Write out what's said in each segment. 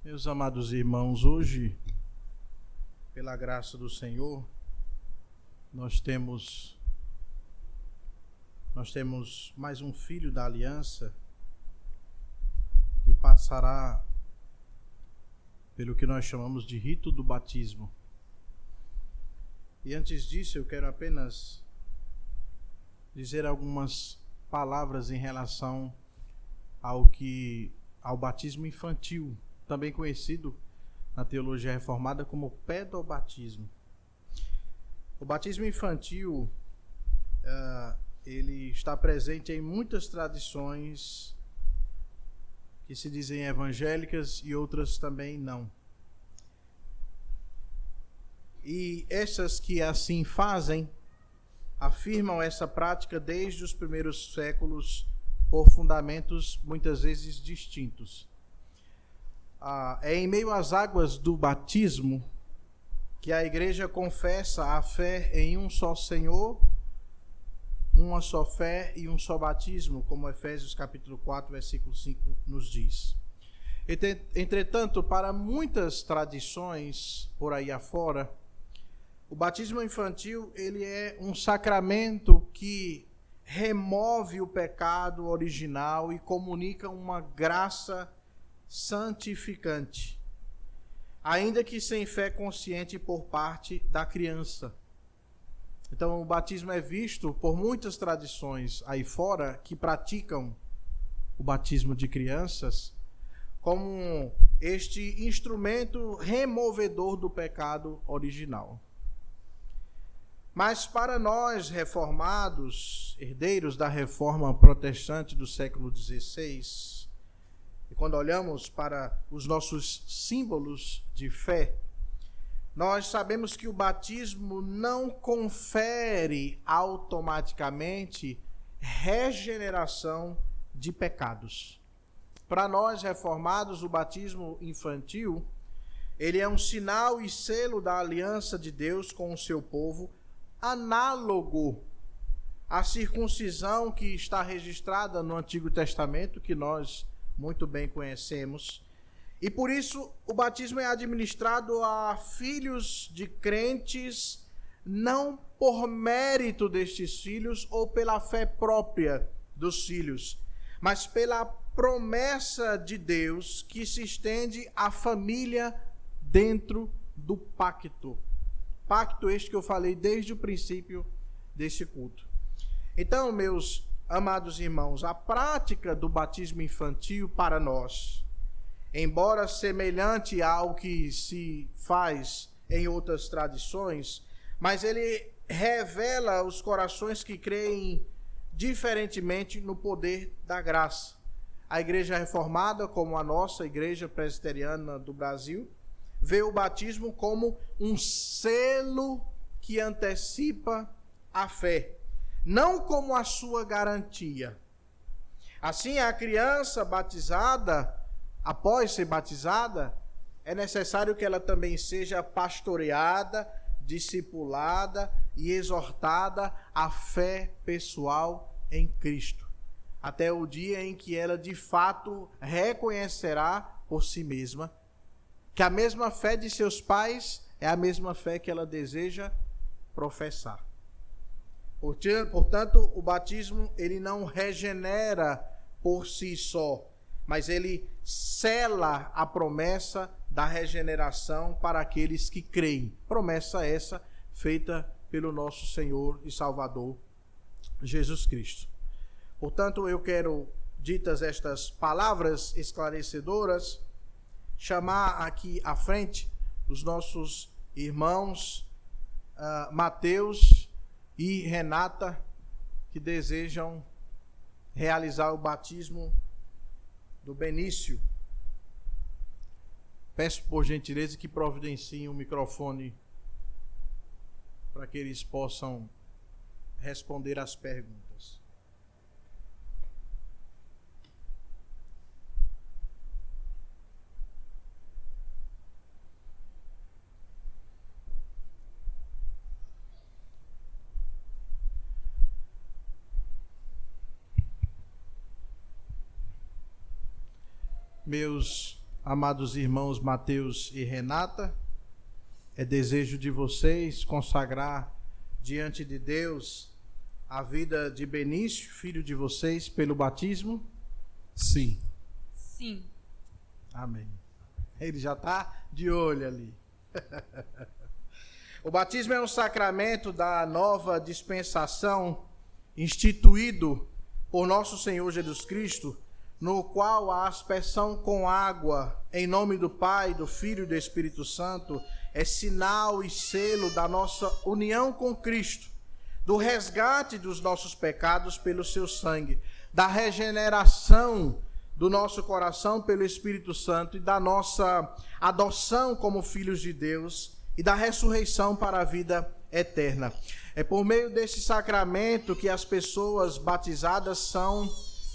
Meus amados irmãos, hoje, pela graça do Senhor, nós temos mais um filho da aliança que passará pelo que nós chamamos de rito do batismo. E antes disso, eu quero apenas dizer algumas palavras em relação ao batismo infantil, também conhecido na teologia reformada como pedobatismo. O batismo infantil, ele está presente em muitas tradições que se dizem evangélicas e outras também não. E essas que assim fazem, afirmam essa prática desde os primeiros séculos por fundamentos muitas vezes distintos. É em meio às águas do batismo que a igreja confessa a fé em um só Senhor, uma só fé e um só batismo, como Efésios capítulo 4, versículo 5 nos diz. Entretanto, para muitas tradições por aí afora, o batismo infantil ele é um sacramento que remove o pecado original e comunica uma graça santificante, ainda que sem fé consciente por parte da criança. Então, o batismo é visto por muitas tradições aí fora que praticam o batismo de crianças como este instrumento removedor do pecado original. Mas para nós reformados, herdeiros da reforma protestante do século XVI, e quando olhamos para os nossos símbolos de fé, nós sabemos que o batismo não confere automaticamente regeneração de pecados. Para nós reformados, o batismo infantil, ele é um sinal e selo da aliança de Deus com o seu povo, análogo à circuncisão que está registrada no Antigo Testamento, que nós muito bem conhecemos. E por isso o batismo é administrado a filhos de crentes, não por mérito destes filhos ou pela fé própria dos filhos, mas pela promessa de Deus que se estende à família dentro do pacto. Pacto este que eu falei desde o princípio desse culto. Então, meus amados irmãos, a prática do batismo infantil para nós, embora semelhante ao que se faz em outras tradições, mas ele revela os corações que creem diferentemente no poder da graça. A Igreja Reformada, como a nossa Igreja Presbiteriana do Brasil, vê o batismo como um selo que antecipa a fé, não como a sua garantia. Assim, a criança batizada, após ser batizada, é necessário que ela também seja pastoreada, discipulada e exortada à fé pessoal em Cristo, até o dia em que ela de fato reconhecerá por si mesma que a mesma fé de seus pais é a mesma fé que ela deseja professar. Portanto, o batismo ele não regenera por si só, mas ele sela a promessa da regeneração para aqueles que creem. Promessa essa feita pelo nosso Senhor e Salvador Jesus Cristo. Portanto, eu quero, ditas estas palavras esclarecedoras, chamar aqui à frente os nossos irmãos Mateus e Renata, que desejam realizar o batismo do Benício. Peço por gentileza que providenciem um microfone para que eles possam responder às perguntas. Meus amados irmãos Mateus e Renata, é desejo de vocês consagrar diante de Deus a vida de Benício, filho de vocês, pelo batismo? Sim. Sim. Amém. Ele já está de olho ali. O batismo é um sacramento da nova dispensação instituído por nosso Senhor Jesus Cristo, no qual a aspersão com água em nome do Pai, do Filho e do Espírito Santo é sinal e selo da nossa união com Cristo, do resgate dos nossos pecados pelo seu sangue, da regeneração do nosso coração pelo Espírito Santo e da nossa adoção como filhos de Deus e da ressurreição para a vida eterna. É por meio desse sacramento que as pessoas batizadas são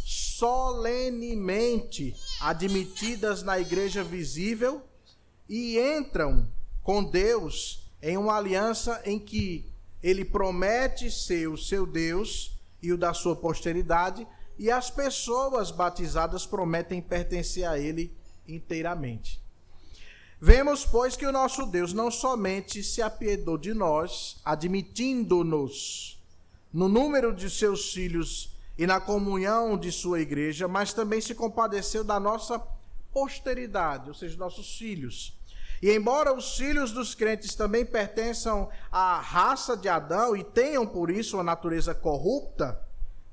solenemente admitidas na igreja visível e entram com Deus em uma aliança em que Ele promete ser o seu Deus e o da sua posteridade, e as pessoas batizadas prometem pertencer a Ele inteiramente. Vemos, pois, que o nosso Deus não somente se apiedou de nós, admitindo-nos no número de seus filhos e na comunhão de sua igreja, mas também se compadeceu da nossa posteridade, ou seja, nossos filhos. E embora os filhos dos crentes também pertençam à raça de Adão e tenham por isso uma natureza corrupta,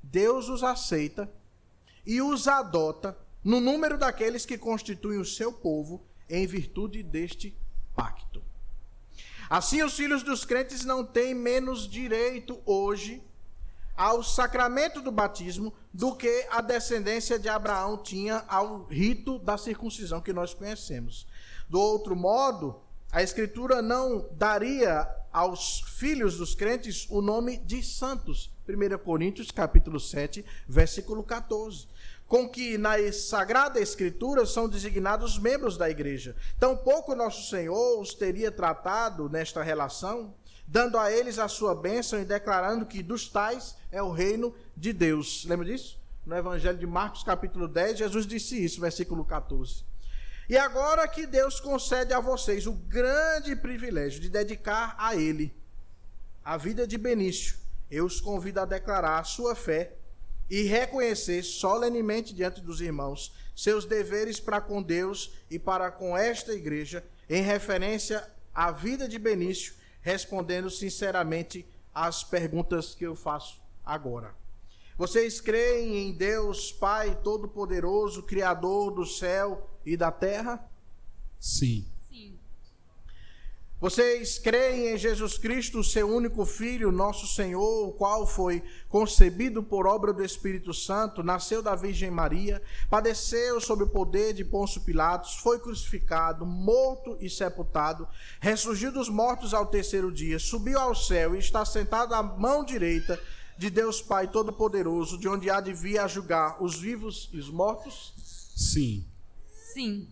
Deus os aceita e os adota no número daqueles que constituem o seu povo em virtude deste pacto. Assim, os filhos dos crentes não têm menos direito hoje ao sacramento do batismo do que a descendência de Abraão tinha ao rito da circuncisão que nós conhecemos. Do outro modo, a Escritura não daria aos filhos dos crentes o nome de santos. 1 Coríntios capítulo 7, versículo 14. Com que na Sagrada Escritura são designados os membros da igreja. Tampouco nosso Senhor os teria tratado nesta relação, dando a eles a sua bênção e declarando que dos tais é o reino de Deus. Lembra disso? No Evangelho de Marcos capítulo 10, Jesus disse isso, versículo 14. E agora que Deus concede a vocês o grande privilégio de dedicar a Ele a vida de Benício, eu os convido a declarar a sua fé e reconhecer solenemente diante dos irmãos seus deveres para com Deus e para com esta igreja, em referência à vida de Benício, respondendo sinceramente às perguntas que eu faço agora. Vocês creem em Deus Pai Todo-Poderoso, Criador do céu e da terra? Sim. Sim. Vocês creem em Jesus Cristo, seu único Filho, nosso Senhor, o qual foi concebido por obra do Espírito Santo, nasceu da Virgem Maria, padeceu sob o poder de Pôncio Pilatos, foi crucificado, morto e sepultado, ressurgiu dos mortos ao terceiro dia, subiu ao céu e está sentado à mão direita de Deus Pai Todo-Poderoso, de onde há de vir a julgar os vivos e os mortos? Sim. Sim.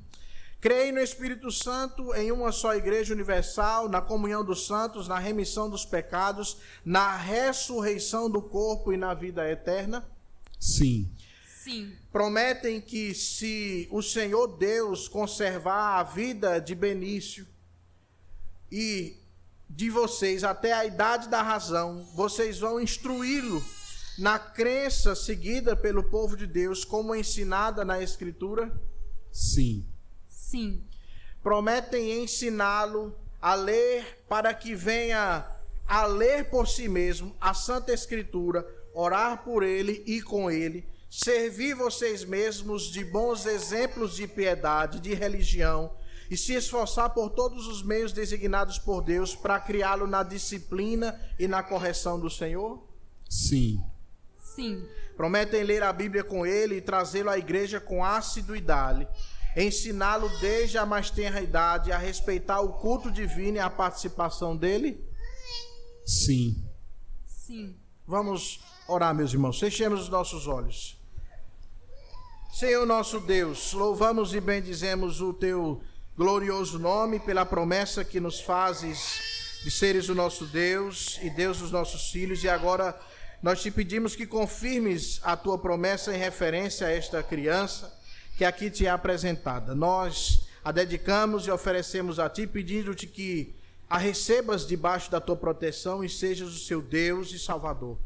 Creio no Espírito Santo, em uma só igreja universal, na comunhão dos santos, na remissão dos pecados, na ressurreição do corpo e na vida eterna? Sim. Sim. Prometem que se o Senhor Deus conservar a vida de Benício e de vocês até a idade da razão, vocês vão instruí-lo na crença seguida pelo povo de Deus, como ensinada na Escritura? Sim. Sim. Prometem ensiná-lo a ler para que venha a ler por si mesmo a Santa Escritura, orar por ele e com ele, servir vocês mesmos de bons exemplos de piedade, de religião, e se esforçar por todos os meios designados por Deus para criá-lo na disciplina e na correção do Senhor? Sim. Sim. Prometem ler a Bíblia com ele e trazê-lo à igreja com assiduidade, ensiná-lo desde a mais tenra idade a respeitar o culto divino e a participação dele? Sim. Sim. Vamos orar, meus irmãos. Fechemos os nossos olhos. Senhor nosso Deus, louvamos e bendizemos o teu glorioso nome pela promessa que nos fazes de seres o nosso Deus e Deus dos nossos filhos, e agora nós te pedimos que confirmes a tua promessa em referência a esta criança, que aqui te é apresentada. Nós a dedicamos e oferecemos a ti, pedindo-te que a recebas debaixo da tua proteção e sejas o seu Deus e Salvador.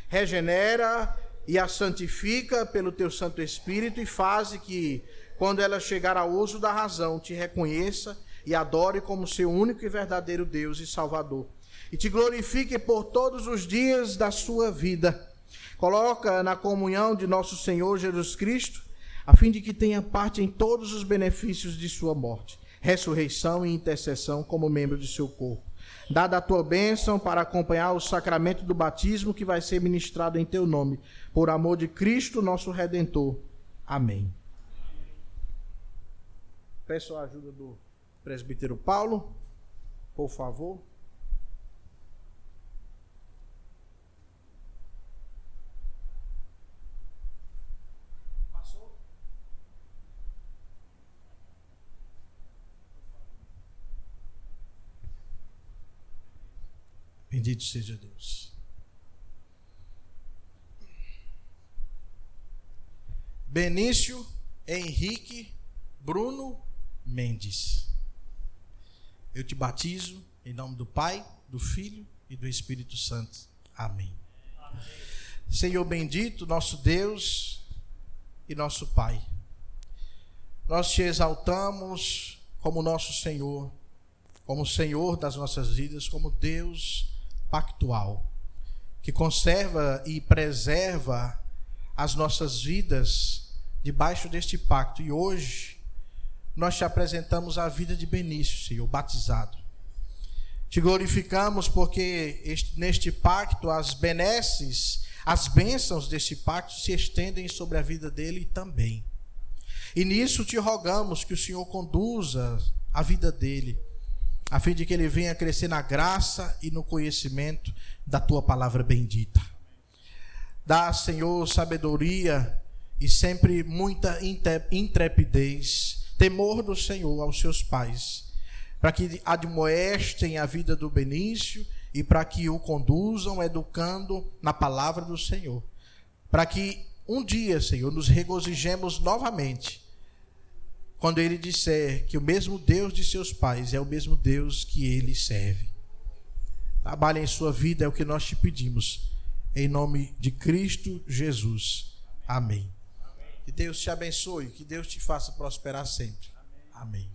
Regenera e a santifica pelo teu Santo Espírito e faze que, quando ela chegar ao uso da razão, te reconheça e adore como seu único e verdadeiro Deus e Salvador. E te glorifique por todos os dias da sua vida. Coloca na comunhão de nosso Senhor Jesus Cristo, a fim de que tenha parte em todos os benefícios de sua morte, ressurreição e intercessão como membro de seu corpo. Dada a tua bênção para acompanhar o sacramento do batismo que vai ser ministrado em teu nome, por amor de Cristo, nosso Redentor. Amém. Peço a ajuda do presbítero Paulo, por favor. Bendito seja Deus. Benício Henrique Bruno Mendes. Eu te batizo em nome do Pai, do Filho e do Espírito Santo. Amém. Amém. Senhor bendito, nosso Deus e nosso Pai, nós te exaltamos como nosso Senhor, como Senhor das nossas vidas, como Deus pactual, que conserva e preserva as nossas vidas debaixo deste pacto. E hoje nós te apresentamos a vida de Benício, Senhor, batizado. Te glorificamos porque neste pacto as benesses, as bênçãos deste pacto se estendem sobre a vida dele também. E nisso te rogamos que o Senhor conduza a vida dele, a fim de que ele venha crescer na graça e no conhecimento da tua palavra bendita. Dá, Senhor, sabedoria e sempre muita intrepidez, temor do Senhor aos seus pais, para que admoestem a vida do Benício e para que o conduzam educando na palavra do Senhor, para que um dia, Senhor, nos regozijemos novamente quando ele disser que o mesmo Deus de seus pais é o mesmo Deus que ele serve. Trabalhe em sua vida, é o que nós te pedimos, em nome de Cristo Jesus. Amém. Que Deus te abençoe, que Deus te faça prosperar sempre. Amém.